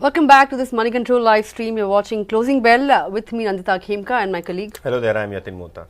Welcome back to this Money Control live stream. You're watching Closing Bell with me, Nandita, Khemka, and my colleague. Hello there, I am Yatin Mota.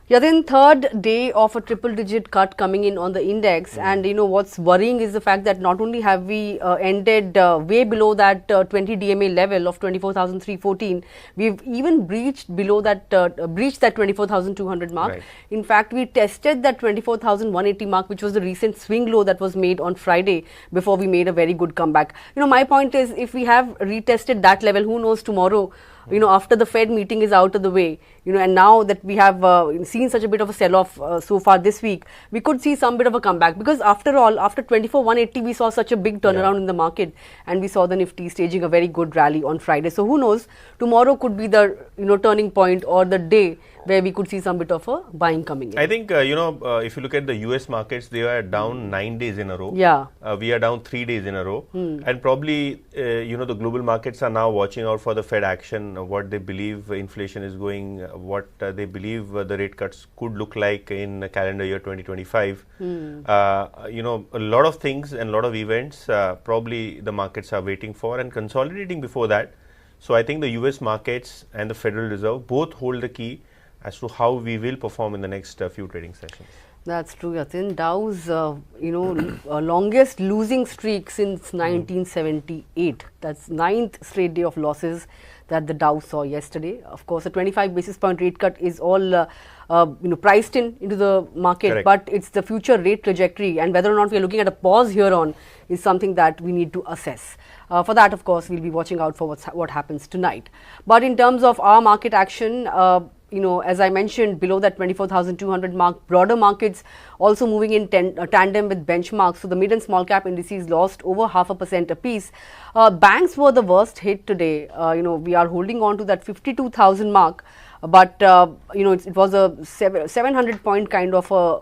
Yatin, third day of a triple-digit cut coming in on the index, and you know what's worrying is the fact that not only have we ended way below that 20 DMA level of 24,314, we've even breached below that breached that 24,200 mark. Right. In fact, we tested that 24,180 mark, which was the recent swing low that was made on Friday before we made a very good comeback. You know, my point is, if we have retested that level, who knows tomorrow? You know, after the Fed meeting is out of the way, you know, and now that we have seen such a bit of a sell-off so far this week, we could see some bit of a comeback, because after all, after 24,180, we saw such a big turnaround in the market, and we saw the Nifty staging a very good rally on Friday. So who knows, tomorrow could be the, you know, turning point or the day where we could see some bit of a buying coming in. I think, if you look at the US markets, they are down 9 days in a row. Yeah. We are down 3 days in a row. And probably, the global markets are now watching out for the Fed action, what they believe inflation is going, what they believe the rate cuts could look like in calendar year 2025. A lot of things and a lot of events probably the markets are waiting for and consolidating before that. So I think the US markets and the Federal Reserve both hold the key as to how we will perform in the next few trading sessions. That's true, Yatin. Dow's, longest losing streak since 1978. That's 9th straight day of losses that the Dow saw yesterday. Of course, a 25 basis point rate cut is all priced into the market. Correct. But it's the future rate trajectory, and whether or not we are looking at a pause here on is something that we need to assess. For that, of course, we'll be watching out for what happens tonight. But in terms of our market action, as I mentioned, below that 24,200 mark, broader markets also moving in tandem with benchmarks. So the mid and small cap indices lost over 0.5% apiece. Banks were the worst hit today. We are holding on to that 52,000 mark. But it was a 700 point kind of a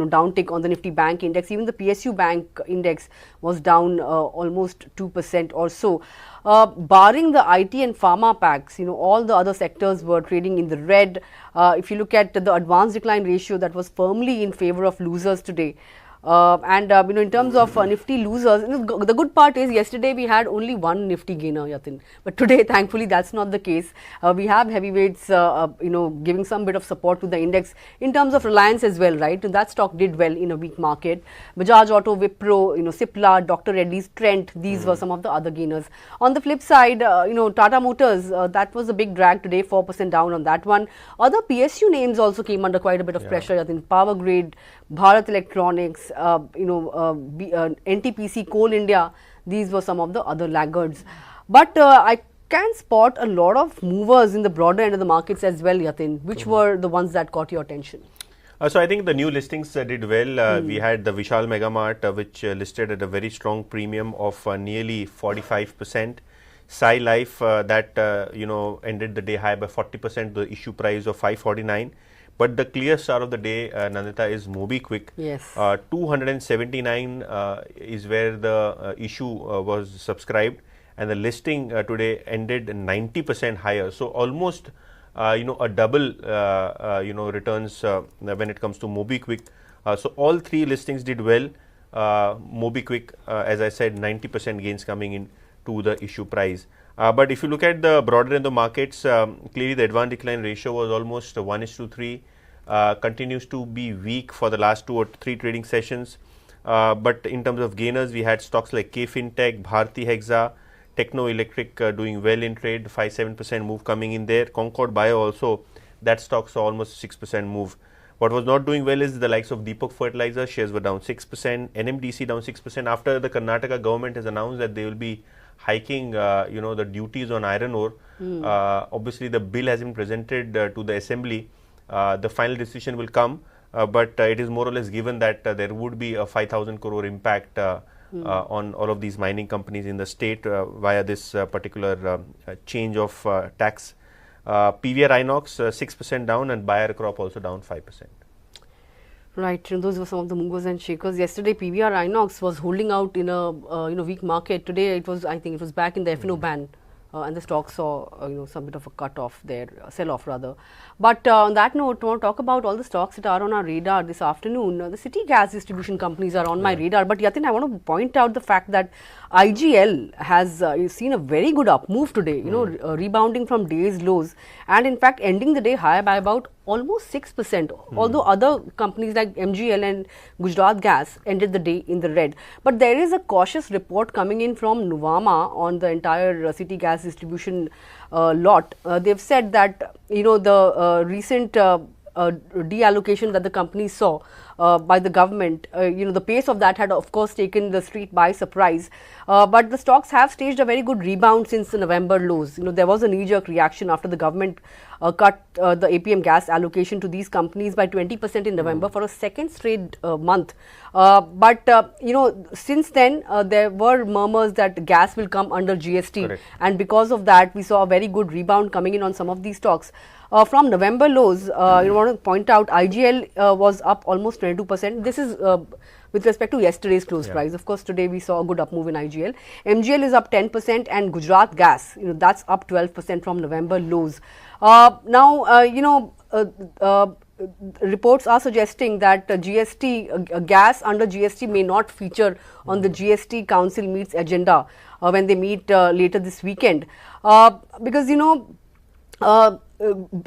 downtick on the Nifty Bank index. Even the PSU Bank index was down almost 2% or so. Barring the IT and pharma packs, all the other sectors were trading in the red. If you look at the advanced decline ratio, that was firmly in favor of losers today. In terms of Nifty losers, the good part is yesterday we had only one Nifty gainer, Yatin. But today, thankfully, that's not the case. We have heavyweights, giving some bit of support to the index in terms of Reliance as well, right? And that stock did well in a weak market. Bajaj Auto, Wipro, Cipla, Dr. Reddy's, Trent, these were some of the other gainers. On the flip side, Tata Motors, that was a big drag today, 4% down on that one. Other PSU names also came under quite a bit of pressure, Yatin. Power Grid, Bharat Electronics, NTPC, Coal India, these were some of the other laggards. But I can spot a lot of movers in the broader end of the markets as well, Yatin. Which were the ones that caught your attention? So I think the new listings did well. We had the Vishal Mega Mart, which listed at a very strong premium of nearly 45%. Sai Life, that ended the day high by 40%, the issue price of 549. But the clear star of the day, Nandita, is MobiKwik. Yes. 279 is where the issue was subscribed, and the listing today ended 90% higher. So almost, a double, returns when it comes to MobiKwik. So all three listings did well. MobiKwik, as I said, 90% gains coming in to the issue price. But if you look at the broader end of the markets, clearly the advanced decline ratio was almost 1:3. Continues to be weak for the last 2 or 3 trading sessions. But in terms of gainers, we had stocks like KFintech, Bharti Hexa, Techno Electric doing well in trade, 5-7% move coming in there. Concord Bio also, that stock saw almost 6% move. What was not doing well is the likes of Deepak Fertilizer, shares were down 6%, NMDC down 6% after the Karnataka government has announced that they will be hiking, the duties on iron ore. Obviously, the bill has been presented to the assembly. The final decision will come, but it is more or less given that there would be a 5,000 crore impact on all of these mining companies in the state via this particular change of tax. PVR Inox 6% down, and Bayer Crop also down 5%. Right, those were some of the movers and shakers. Yesterday, PVR Inox was holding out in a weak market. Today, I think it was back in the F&O ban. and the stock saw some bit of a cut off there, sell off rather. But on that note, I want to talk about all the stocks that are on our radar this afternoon. The city gas distribution companies are on my radar, but Yatin, I want to point out the fact that IGL has seen a very good up move today, rebounding from day's lows, and in fact ending the day high by about almost 6%, although other companies like MGL and Gujarat Gas ended the day in the red. But there is a cautious report coming in from Nuvama on the entire city gas distribution lot. They've said that the recent deallocation that the company saw by the government, the pace of that had of course taken the street by surprise, but the stocks have staged a very good rebound since the November lows. There was a knee-jerk reaction after the government cut the APM gas allocation to these companies by 20% in November for a second straight month. But since then there were murmurs that gas will come under GST. Correct. And because of that we saw a very good rebound coming in on some of these stocks. From November lows, you want to point out IGL was up almost 22%. This is with respect to yesterday's close price. Of course, today we saw a good up move in IGL. MGL is up 10% and Gujarat Gas, that's up 12% from November lows. Reports are suggesting that GST, gas under GST may not feature on the GST Council meets agenda when they meet later this weekend. Because,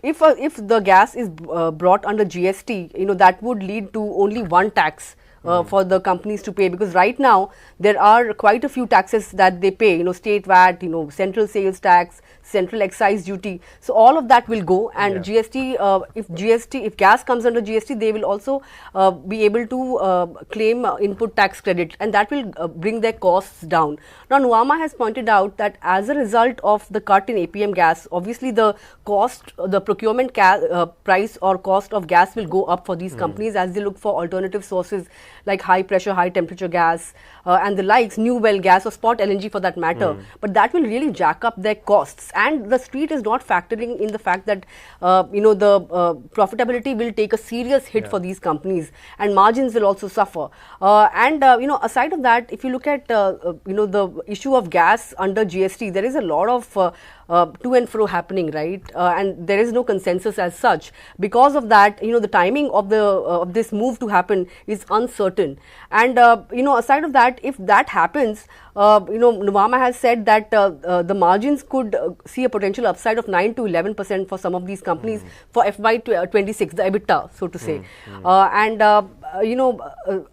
if the gas is brought under GST, that would lead to only one tax for the companies to pay, because right now there are quite a few taxes that they pay, state VAT, central sales tax, central excise duty. So all of that will go, and GST, if gas comes under GST, they will also be able to claim input tax credit, and that will bring their costs down. Now, Nuvama has pointed out that as a result of the cut in APM gas, obviously the cost, the procurement price or cost of gas will go up for these companies as they look for alternative sources like high pressure, high temperature gas and the likes, new well gas or spot LNG for that matter. But that will really jack up their costs, and the street is not factoring in the fact that the profitability will take a serious hit for these companies, and margins will also suffer. Aside of that, if you look at the issue of gas under GST, there is a lot of to and fro happening, right? And there is no consensus as such. Because of that, the timing of this move to happen is uncertain. And aside of that, if that happens, Nuvama has said that the margins could see a potential upside of 9 to 11% for some of these companies for FY26, the EBITDA, so to say.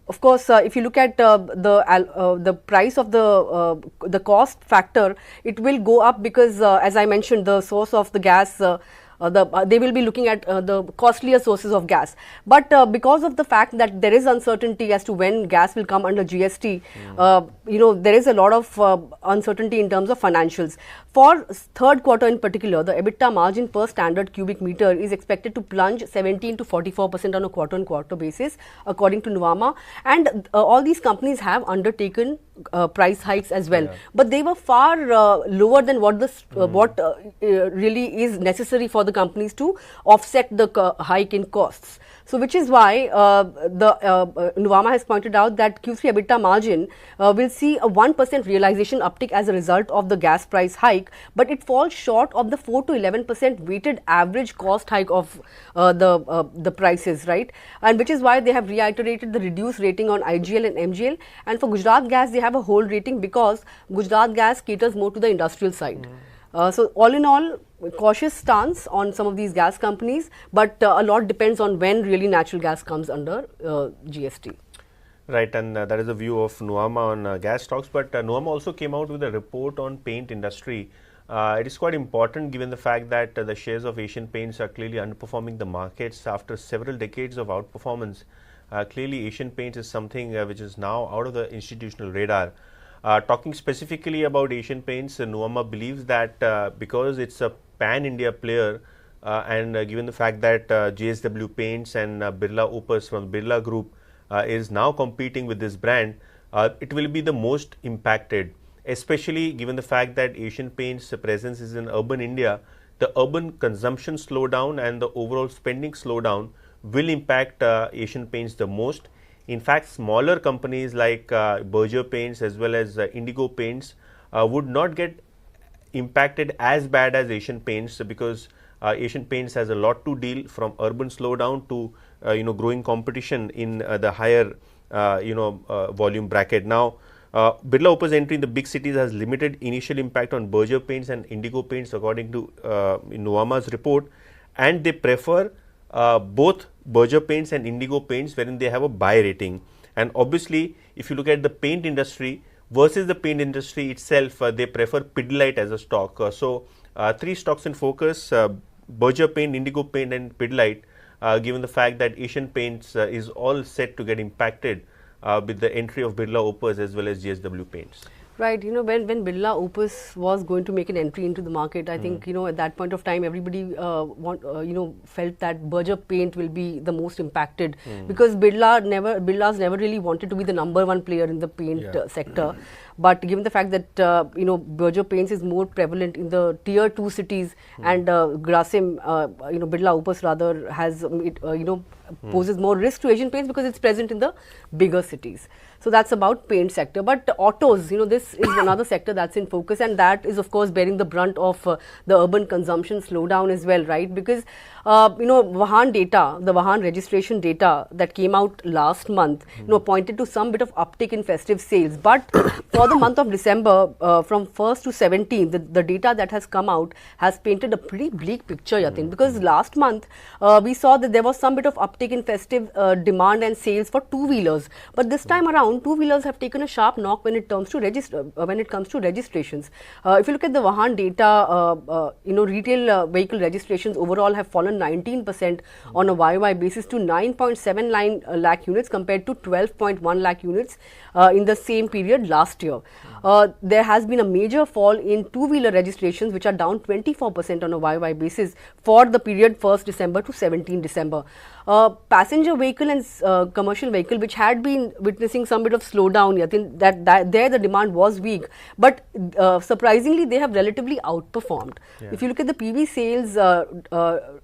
Of course, if you look at the price of the cost factor, it will go up because, as I mentioned, the source of the gas. They will be looking at the costlier sources of gas. But because of the fact that there is uncertainty as to when gas will come under GST, there is a lot of uncertainty in terms of financials. For third quarter in particular, the EBITDA margin per standard cubic meter is expected to plunge 17 to 44% on a quarter-on-quarter basis, according to Nuvama. And all these companies have undertaken price hikes as well, but they were far lower than what really is necessary for the companies to offset the hike in costs. So, which is why Nuvama has pointed out that Q3 EBITDA margin will see a 1% realization uptick as a result of the gas price hike, but it falls short of the 4 to 11% weighted average cost hike of the prices, right? And which is why they have reiterated the reduced rating on IGL and MGL, and for Gujarat Gas they have a hold rating because Gujarat Gas caters more to the industrial side. So, all in all, cautious stance on some of these gas companies, but a lot depends on when really natural gas comes under GST. Right, and that is the view of Nuvama on gas stocks, but Nuvama also came out with a report on paint industry. It is quite important given the fact that the shares of Asian Paints are clearly underperforming the markets after several decades of outperformance. Clearly, Asian Paints is something which is now out of the institutional radar. Talking specifically about Asian Paints, Nuvama believes that because it's a pan-India player and given the fact that JSW Paints and Birla Opus from Birla Group is now competing with this brand, it will be the most impacted, especially given the fact that Asian Paints' presence is in urban India. The urban consumption slowdown and the overall spending slowdown will impact Asian Paints the most. In fact, smaller companies like Berger Paints as well as Indigo Paints would not get impacted as bad as Asian Paints, because Asian Paints has a lot to deal, from urban slowdown to growing competition in the higher volume bracket. Now, Birla Opus entry in the big cities has limited initial impact on Berger Paints and Indigo Paints, according to Nuvama's report, and they prefer both Berger Paints and Indigo Paints, wherein they have a buy rating. And obviously, if you look at the paint industry versus the paint industry itself, they prefer Pidilite as a stock. So, 3 stocks in focus: Berger Paint, Indigo Paint, and Pidilite. Given the fact that Asian Paints is all set to get impacted with the entry of Birla Opus as well as JSW Paints. Right, when Birla Opus was going to make an entry into the market, I think at that point of time everybody felt that Berger Paint will be the most impacted, because Birla's never really wanted to be the number 1 player in the paint sector. But given the fact that Berger Paints is more prevalent in the tier 2 cities, and Grasim, Birla Opus rather has poses more risk to Asian Paints because it's present in the bigger cities. So that's about paint sector. But autos, this is another sector that's in focus, and that is of course bearing the brunt of the urban consumption slowdown as well, right? Because Vahan data, the Vahan registration data that came out last month, pointed to some bit of uptick in festive sales. But for the month of December, from 1st to 17th, the data that has come out has painted a pretty bleak picture, Yatin, because last month we saw that there was some bit of uptick in festive demand and sales for two-wheelers. But this time around, two-wheelers have taken a sharp knock when it comes to registrations. If you look at the Vahan data, retail vehicle registrations overall have fallen 19% on a YOY basis to 9.79 lakh units compared to 12.1 lakh units in the same period last year. There has been a major fall in two-wheeler registrations, which are down 24% on a YOY basis for the period 1st December to 17 December. Passenger vehicle and commercial vehicle, which had been witnessing some bit of slowdown, I think that there the demand was weak, but surprisingly they have relatively outperformed. If you look at the PV sales,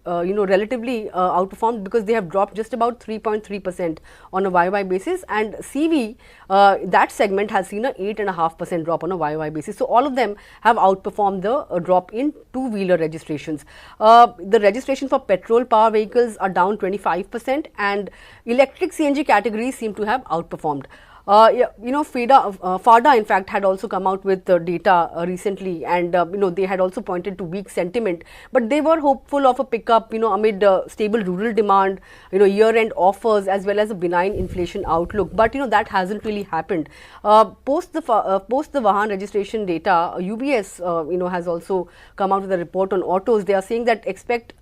relatively outperformed, because they have dropped just about 3.3% on a YOY basis, and CV, that segment has seen a 8.5% drop on a YOY basis. So all of them have outperformed the drop in two-wheeler registrations. The registration for petrol power vehicles are down 25%, and electric CNG categories seem to have outperformed. FADA in fact had also come out with data recently, and they had also pointed to weak sentiment, but they were hopeful of a pickup amid stable rural demand, year-end offers, as well as a benign inflation outlook. But that hasn't really happened. Post the Vahan registration data, UBS has also come out with a report on autos. They are saying that expect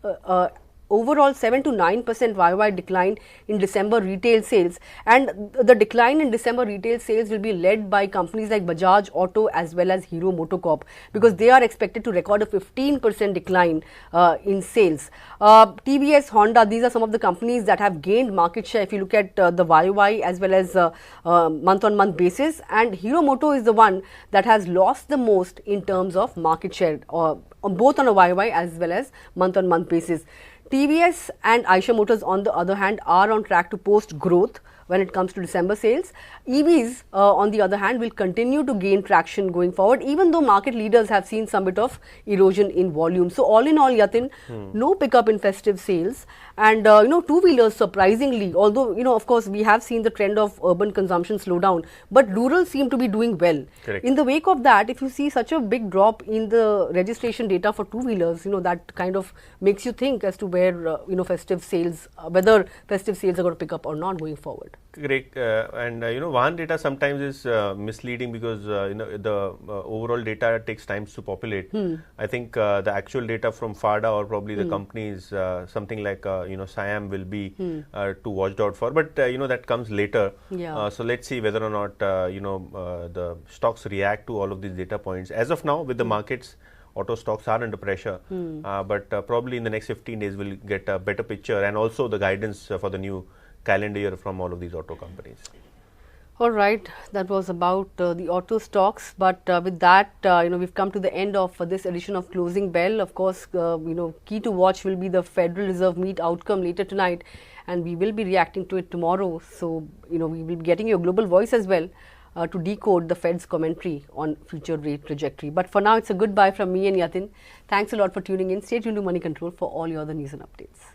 overall 7 to 9% YOY decline in December retail sales, and the decline in December retail sales will be led by companies like Bajaj Auto as well as Hero MotoCorp, because they are expected to record a 15% decline in sales. TVS, Honda, these are some of the companies that have gained market share if you look at the YOY as well as month-on-month basis, and Hero Moto is the one that has lost the most in terms of market share, both on a YOY as well as month-on-month basis. TVS and Eicher Motors, on the other hand, are on track to post growth when it comes to December sales. EVs, on the other hand, will continue to gain traction going forward, even though market leaders have seen some bit of erosion in volume. So all in all, Yatin, no pickup in festive sales, and two-wheelers surprisingly, although of course we have seen the trend of urban consumption slow down, but rural seem to be doing well. Correct. In the wake of that, if you see such a big drop in the registration data for two-wheelers, that kind of makes you think as to where festive sales, whether festive sales are going to pick up or not going forward. Correct, and Vahan data sometimes is misleading, because the overall data takes time to populate. I think the actual data from FADA or probably the companies, something like Siam will be to watch out for, but that comes later. So let's see whether or not the stocks react to all of these data points. As of now, with the markets, auto stocks are under pressure, but probably in the next 15 days we'll get a better picture, and also the guidance for the new calendar year from all of these auto companies. All right, that was about the auto stocks, but with that, we've come to the end of this edition of Closing Bell. Of course, key to watch will be the Federal Reserve meet outcome later tonight, and we will be reacting to it tomorrow. So, we will be getting your global voice as well. to decode the Fed's commentary on future rate trajectory. But for now, it's a goodbye from me and Yatin. Thanks a lot for tuning in. Stay tuned to Money Control for all your other news and updates.